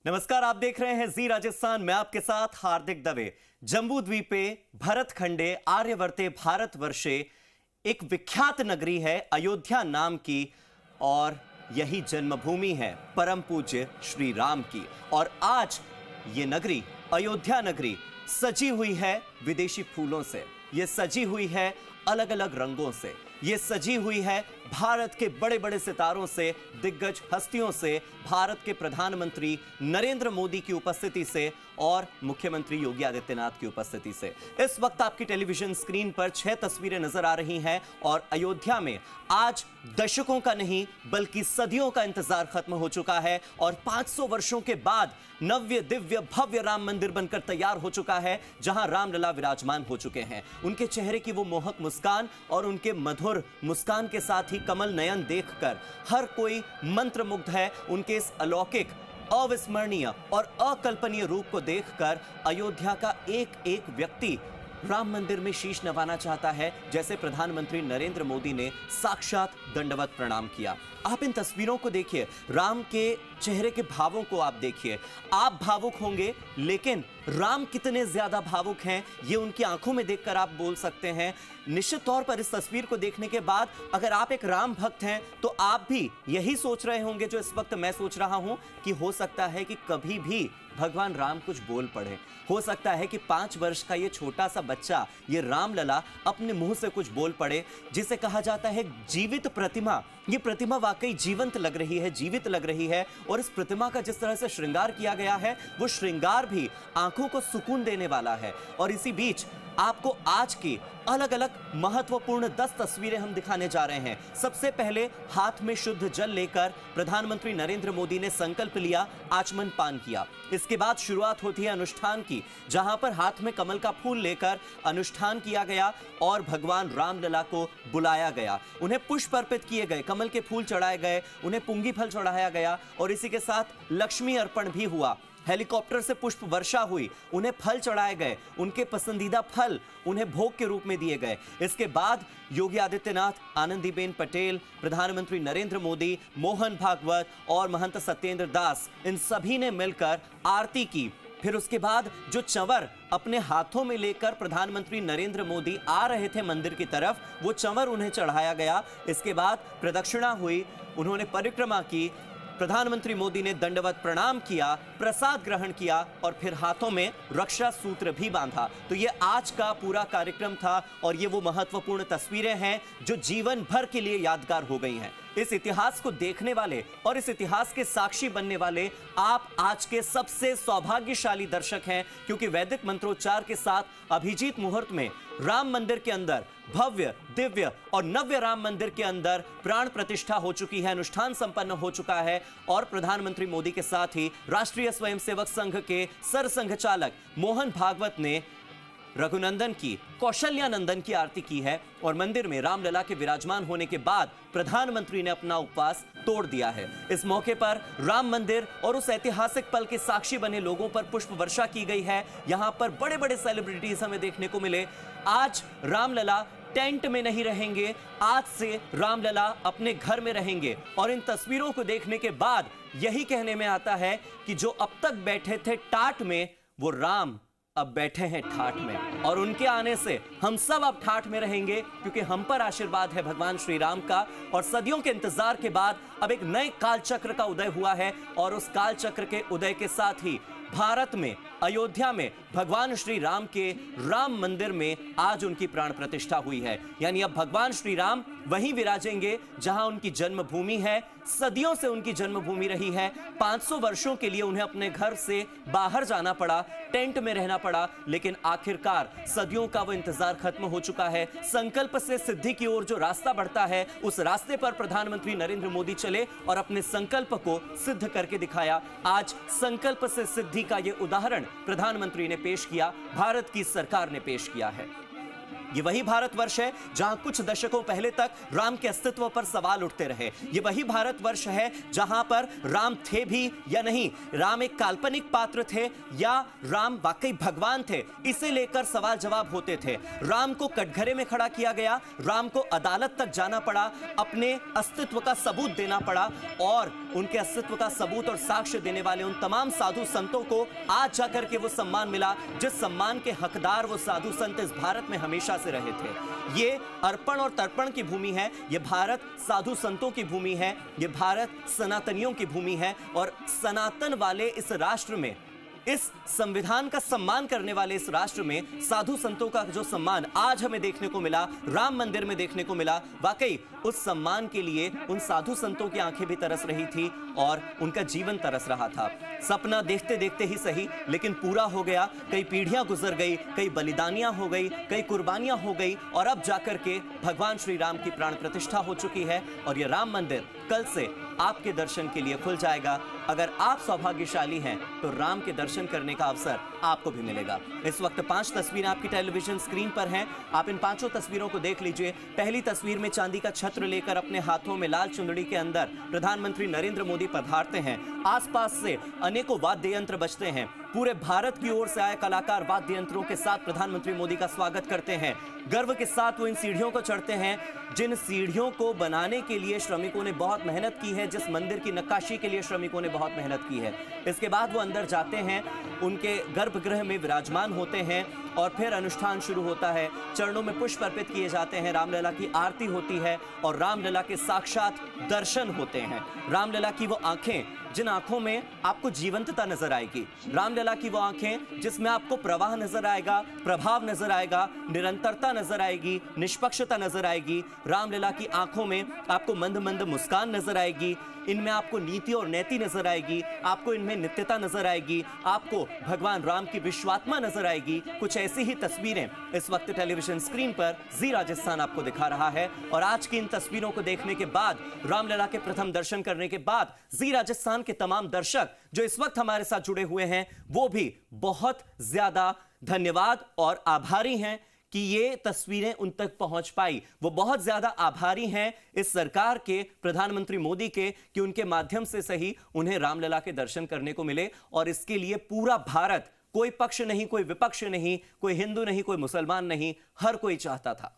नमस्कार, आप देख रहे हैं जी राजस्थान। मैं आपके साथ हार्दिक दवे। जम्बू द्वीपे भरत खंडे आर्यवर्ते भारतवर्षे एक विख्यात नगरी है अयोध्या नाम की, और यही जन्मभूमि है परम पूज्य श्री राम की। और आज ये नगरी, अयोध्या नगरी, सजी हुई है विदेशी फूलों से, ये सजी हुई है अलग अलग रंगों से, ये सजी हुई है भारत के बड़े बड़े सितारों से, दिग्गज हस्तियों से, भारत के प्रधानमंत्री नरेंद्र मोदी की उपस्थिति से और मुख्यमंत्री योगी आदित्यनाथ की उपस्थिति से। इस वक्त आपकी टेलीविजन स्क्रीन पर 6 तस्वीरें नजर आ रही हैं और अयोध्या में आज दशकों का नहीं बल्कि सदियों का इंतजार खत्म हो चुका है और 500 वर्षों के बाद नव्य दिव्य भव्य राम मंदिर बनकर तैयार हो चुका है, जहां रामलला विराजमान हो चुके हैं। उनके चेहरे की वो मोहक मुस्कान और उनके मधुर मुस्कान के साथ ही कमल नयन देखकर हर कोई मंत्रमुग्ध है। उनके इस अलौकिक, अविस्मरणीय और अकल्पनीय रूप को देखकर अयोध्या का एक एक व्यक्ति राम मंदिर में शीश नवाना चाहता है, जैसे प्रधानमंत्री नरेंद्र मोदी ने साक्षात दंडवत प्रणाम किया। आप इन तस्वीरों को देखिए, राम के चेहरे के भावों को आप देखिए। आप भावुक होंगे, लेकिन राम कितने ज्यादा भावुक हैं ये उनकी आंखों में देखकर आप बोल सकते हैं। निश्चित तौर पर इस तस्वीर को देखने के बाद अगर आप एक राम भक्त हैं तो आप भी यही सोच रहे होंगे जो इस वक्त मैं सोच रहा हूं कि हो सकता है कि कभी भी भगवान राम कुछ बोल पड़े। हो सकता है कि 5 वर्ष का ये छोटा सा बच्चा, ये रामलला, अपने मुंह से कुछ बोल पड़े, जिसे कहा जाता है जीवित प्रतिमा। ये प्रतिमा वाकई जीवंत लग रही है, जीवित लग रही है। और इस प्रतिमा का जिस तरह से श्रृंगार किया गया है, वो श्रृंगार भी आंखों को सुकून देने वाला है। और इसी बीच आपको आज की अलग अलग महत्वपूर्ण 10 तस्वीरें हम दिखाने जा रहे हैं। सबसे पहले हाथ में शुद्ध जल लेकर प्रधानमंत्री नरेंद्र मोदी ने संकल्प लिया, आचमन पान किया। इसके बाद शुरुआत होती है अनुष्ठान की, जहां पर हाथ में कमल का फूल लेकर अनुष्ठान किया गया और भगवान रामलला को बुलाया गया। उन्हें पुष्प अर्पित किए गए, कमल के फूल चढ़ाए गए, उन्हें पुंगी फल चढ़ाया गया और इसी के साथ लक्ष्मी अर्पण भी हुआ। हेलीकॉप्टर से पुष्प वर्षा हुई, उन्हें फल चढ़ाए गए, उनके पसंदीदा फल उन्हें भोग के रूप में दिए गए। इसके बाद योगी आदित्यनाथ, आनंदीबेन पटेल, प्रधानमंत्री नरेंद्र मोदी, मोहन भागवत और महंत सत्येंद्र दास, इन सभी ने मिलकर आरती की। फिर उसके बाद जो चंवर अपने हाथों में लेकर प्रधानमंत्री नरेंद्र मोदी आ रहे थे मंदिर की तरफ, वो चंवर उन्हें चढ़ाया गया। इसके बाद प्रदक्षिणा हुई, उन्होंने परिक्रमा की, प्रधानमंत्री मोदी ने दंडवत प्रणाम किया, प्रसाद ग्रहण किया और फिर हाथों में रक्षा सूत्र भी बांधा। तो ये आज का पूरा कार्यक्रम था और ये वो महत्वपूर्ण तस्वीरें हैं जो जीवन भर के लिए यादगार हो गई हैं। इस इतिहास को देखने वाले और इस इतिहास के साक्षी बनने वाले आप आज के सबसे सौभाग्यशाली दर्शक हैं, क्योंकि वैदिक मंत्रोच्चार के साथ अभिजीत मुहूर्त में राम मंदिर के अंदर, भव्य दिव्य और नव्य राम मंदिर के अंदर प्राण प्रतिष्ठा हो चुकी है, अनुष्ठान संपन्न हो चुका है और प्रधानमंत्री मोदी के साथ ही राष्ट्रीय स्वयंसेवक संघ के सरसंघ चालक मोहन भागवत ने रघुनंदन की, कौशल्यानंदन की आरती की है और मंदिर में रामलला के विराजमान होने के बाद प्रधानमंत्री ने अपना उपवास तोड़ दिया है। इस मौके पर राम मंदिर और उस ऐतिहासिक पल के साक्षी बने लोगों पर पुष्प वर्षा की गई है। यहां पर बड़े बड़े सेलिब्रिटीज हमें देखने को मिले। आज रामलला टेंट में नहीं रहेंगे, आज से रामलला अपने घर में रहेंगे। और इन तस्वीरों को देखने के बाद यही कहने में आता है कि जो अब तक बैठे थे टाट में, वो राम अब बैठे हैं ठाठ में। और उनके आने से हम सब अब ठाठ में रहेंगे, क्योंकि हम पर आशीर्वाद है भगवान श्री राम का। और सदियों के इंतजार के बाद अब एक नए काल चक्र का उदय हुआ है और उस काल चक्र के उदय के साथ ही भारत में, अयोध्या में भगवान श्री राम के राम मंदिर में आज उनकी प्राण प्रतिष्ठा हुई है। यानी अब भगवान श्री राम वहीं विराजेंगे जहां उनकी जन्मभूमि है, सदियों से उनकी जन्मभूमि रही है। 500 वर्षों के लिए उन्हें अपने घर से बाहर जाना पड़ा, टेंट में रहना पड़ा, लेकिन आखिरकार सदियों का वो इंतजार खत्म हो चुका है। संकल्प से सिद्धि की ओर जो रास्ता बढ़ता है, उस रास्ते पर प्रधानमंत्री नरेंद्र मोदी चले और अपने संकल्प को सिद्ध करके दिखाया। आज संकल्प से सिद्धि का ये उदाहरण प्रधानमंत्री ने पेश किया, भारत की सरकार ने पेश किया है। ये वही भारतवर्ष है जहां कुछ दशकों पहले तक राम के अस्तित्व पर सवाल उठते रहे। ये वही भारतवर्ष है जहां पर राम थे भी या नहीं, राम एक काल्पनिक पात्र थे या राम वाकई भगवान थे, इसे लेकर सवाल जवाब होते थे। राम को कटघरे में खड़ा किया गया, राम को अदालत तक जाना पड़ा, अपने अस्तित्व का सबूत देना पड़ा, और उनके अस्तित्व का सबूत और साक्ष्य देने वाले उन तमाम साधु संतों को आज जाकर के वो सम्मान मिला जिस सम्मान के हकदार वो साधु संत इस भारत में हमेशा से रहे थे। ये अर्पण और तर्पण की भूमि है, ये भारत साधु संतों की भूमि है, ये भारत सनातनियों की भूमि है, और सनातन वाले इस राष्ट्र में, इस संविधान का सम्मान करने वाले इस राष्ट्र में साधु संतों का जो सम्मान आज हमें देखने को मिला, राम मंदिर में देखने को मिला, वाकई उस सम्मान के लिए उन साधु संतों की आंखें भी तरस रही थी और उनका जीवन तरस रहा था। सपना देखते देखते ही सही, लेकिन पूरा हो गया। कई पीढ़ियां गुजर गई, कई बलिदानियां हो गई, कई कुर्बानियां हो गई, और अब जाकर के भगवान श्री राम की प्राण प्रतिष्ठा हो चुकी है और यह राम मंदिर कल से आपके दर्शन के लिए खुल जाएगा। अगर आप सौभाग्यशाली हैं तो राम के दर्शन करने का अवसर आपको भी मिलेगा। इस वक्त 5 तस्वीरें आपकी टेलीविजन स्क्रीन पर हैं, आप इन 5 तस्वीरों को देख लीजिए। पहली तस्वीर में चांदी का छत्र लेकर अपने हाथों में लाल चुंदड़ी के अंदर प्रधानमंत्री नरेंद्र मोदी पधारते हैं। आसपास से अनेकों वाद्य यंत्र बजते हैं, पूरे भारत की ओर से आए कलाकार वाद्य यंत्रों के साथ प्रधानमंत्री मोदी का स्वागत करते हैं। गर्व के साथ वो इन सीढ़ियों को चढ़ते हैं जिन सीढ़ियों को बनाने के लिए श्रमिकों ने बहुत मेहनत की है, जिस मंदिर की नक्काशी के लिए श्रमिकों ने बहुत मेहनत की है। इसके बाद वो अंदर जाते हैं, उनके गर्भगृह में विराजमान होते हैं और फिर अनुष्ठान शुरू होता है। चरणों में पुष्प अर्पित किए जाते हैं, रामलला की आरती होती है और रामलला के साक्षात दर्शन होते हैं। रामलला की वो आंखें जिन आंखों में आपको जीवंतता नजर आएगी, रामलला की वो आंखें जिसमें आपको प्रवाह नजर आएगा, प्रभाव नजर आएगा, निरंतरता नजर आएगी, निष्पक्षता नजर आएगी। रामलला की आंखों में आपको मंद मंद मुस्कान नजर आएगी, इनमें आपको नीति और नैति नजर आएगी, आपको इनमें नित्यता नजर आएगी, आपको भगवान राम की विश्वात्मा नजर आएगी। कुछ ऐसी ही तस्वीरें इस वक्त टेलीविजन स्क्रीन पर जी राजस्थान आपको दिखा रहा है। और आज की इन तस्वीरों को देखने के बाद, रामलला के प्रथम दर्शन करने के बाद, जी राजस्थान के तमाम दर्शक जो इस वक्त हमारे साथ जुड़े हुए हैं वो भी बहुत ज्यादा धन्यवाद और आभारी हैं कि ये तस्वीरें उन तक पहुंच पाई। वो बहुत ज्यादा आभारी हैं इस सरकार के, प्रधानमंत्री मोदी के, कि उनके माध्यम से सही उन्हें रामलला के दर्शन करने को मिले। और इसके लिए पूरा भारत, कोई पक्ष नहीं, कोई विपक्ष नहीं, कोई हिंदू नहीं, कोई मुसलमान नहीं, हर कोई चाहता था।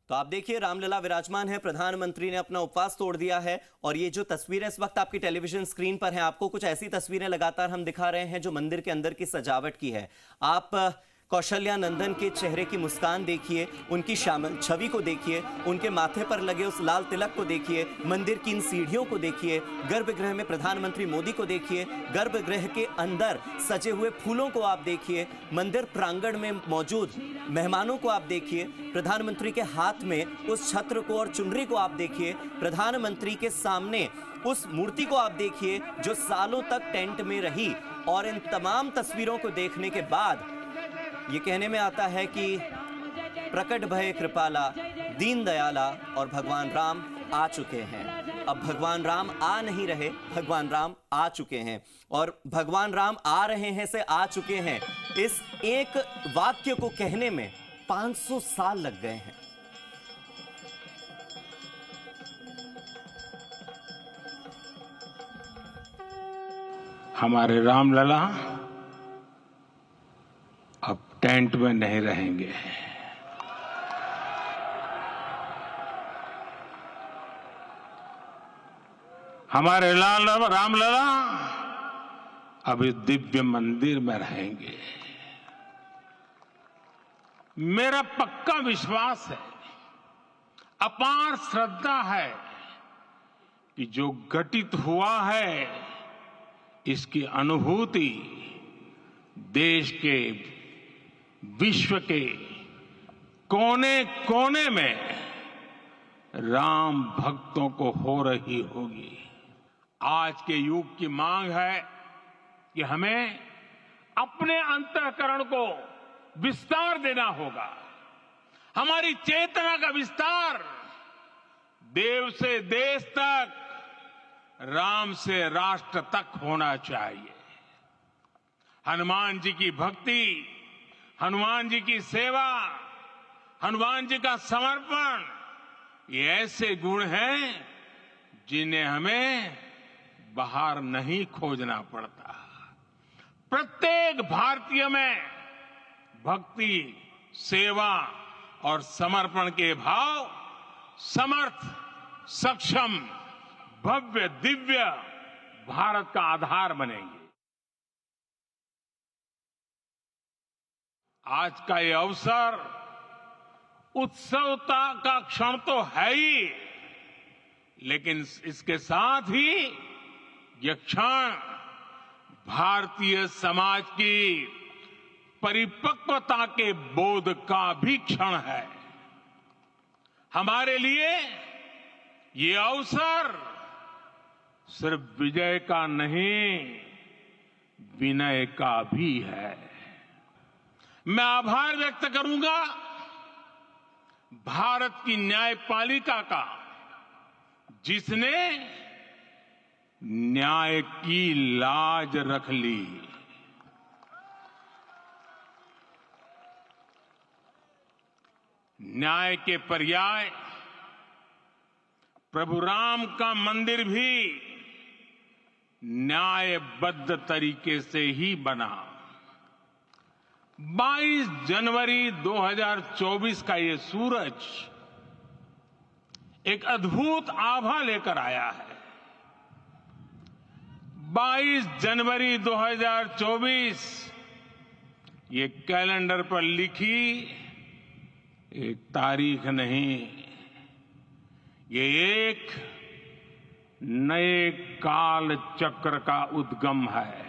तो आप देखिए रामलला विराजमान है, प्रधानमंत्री ने अपना उपवास तोड़ दिया है। और ये जो तस्वीरें इस वक्त आपकी टेलीविजन स्क्रीन पर हैं, आपको कुछ ऐसी तस्वीरें लगातार हम दिखा रहे हैं जो मंदिर के अंदर की सजावट की है। आप कौशल्या नंदन के चेहरे की मुस्कान देखिए, उनकी छवि को देखिए, उनके माथे पर लगे उस लाल तिलक को देखिए, मंदिर की इन सीढ़ियों को देखिए, गर्भगृह में प्रधानमंत्री मोदी को देखिए, गर्भगृह के अंदर सजे हुए फूलों को आप देखिए, मंदिर प्रांगण में मौजूद मेहमानों को आप देखिए, प्रधानमंत्री के हाथ में उस छत्र को और चुनरी को आप देखिए, प्रधानमंत्री के सामने उस मूर्ति को आप देखिए जो सालों तक टेंट में रही। और इन तमाम तस्वीरों को देखने के बाद ये कहने में आता है कि प्रकट भय कृपाला, दीन दयाला, और भगवान राम आ चुके हैं। अब भगवान राम आ नहीं रहे, भगवान राम आ चुके हैं। और भगवान राम आ रहे हैं से आ चुके हैं, इस एक वाक्य को कहने में 500 साल लग गए हैं। हमारे रामलला अब टेंट में नहीं रहेंगे। हमारे रामलला अब इस दिव्य मंदिर में रहेंगे। मेरा पक्का विश्वास है, अपार श्रद्धा है कि जो घटित हुआ है इसकी अनुभूति देश के, विश्व के कोने कोने में राम भक्तों को हो रही होगी। आज के युग की मांग है कि हमें अपने अंतःकरण को विस्तार देना होगा, हमारी चेतना का विस्तार देव से देश तक, राम से राष्ट्र तक होना चाहिए। हनुमान जी की भक्ति, हनुमान जी की सेवा, हनुमान जी का समर्पण, ये ऐसे गुण हैं जिन्हें हमें बाहर नहीं खोजना पड़ता। प्रत्येक भारतीय में भक्ति, सेवा और समर्पण के भाव समर्थ, सक्षम, भव्य, दिव्य भारत का आधार बनेंगे। आज का ये अवसर उत्सवता का क्षण तो है ही, लेकिन इसके साथ ही यह क्षण भारतीय समाज की परिपक्वता के बोध का भी क्षण है। हमारे लिए ये अवसर सिर्फ विजय का नहीं, विनय का भी है। मैं आभार व्यक्त करूंगा भारत की न्यायपालिका का, जिसने न्याय की लाज रख ली। न्याय के पर्याय प्रभु राम का मंदिर भी न्यायबद्ध तरीके से ही बना। 22 जनवरी 2024 का ये सूरज एक अद्भुत आभा लेकर आया है। 22 जनवरी 2024 ये कैलेंडर पर लिखी एक तारीख नहीं, ये एक नए काल चक्र का उद्गम है।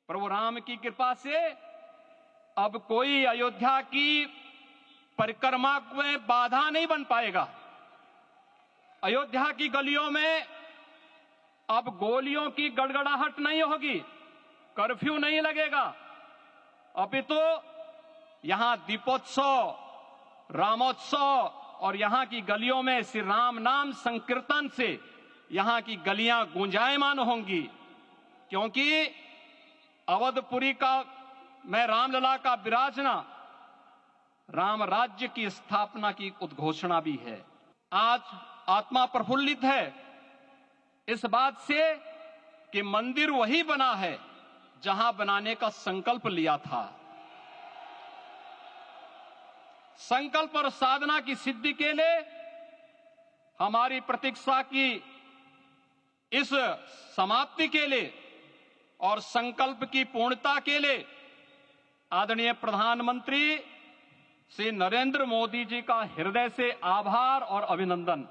प्रभु राम की कृपा से अब कोई अयोध्या की परिक्रमा में बाधा नहीं बन पाएगा। अयोध्या की गलियों में अब गोलियों की गड़गड़ाहट नहीं होगी, कर्फ्यू नहीं लगेगा। अपितु यहां दीपोत्सव, रामोत्सव और यहां की गलियों में श्री राम नाम संकीर्तन से यहां की गलियां गुंजायमान होंगी, क्योंकि अवधपुरी का में रामलला का विराजना राम राज्य की स्थापना की उद्घोषणा भी है। आज आत्मा प्रफुल्लित है इस बात से कि मंदिर वही बना है जहां बनाने का संकल्प लिया था। संकल्प और साधना की सिद्धि के लिए हमारी प्रतीक्षा की इस समाप्ति के लिए और संकल्प की पूर्णता के लिए आदरणीय प्रधानमंत्री श्री नरेंद्र मोदी जी का हृदय से आभार और अभिनंदन।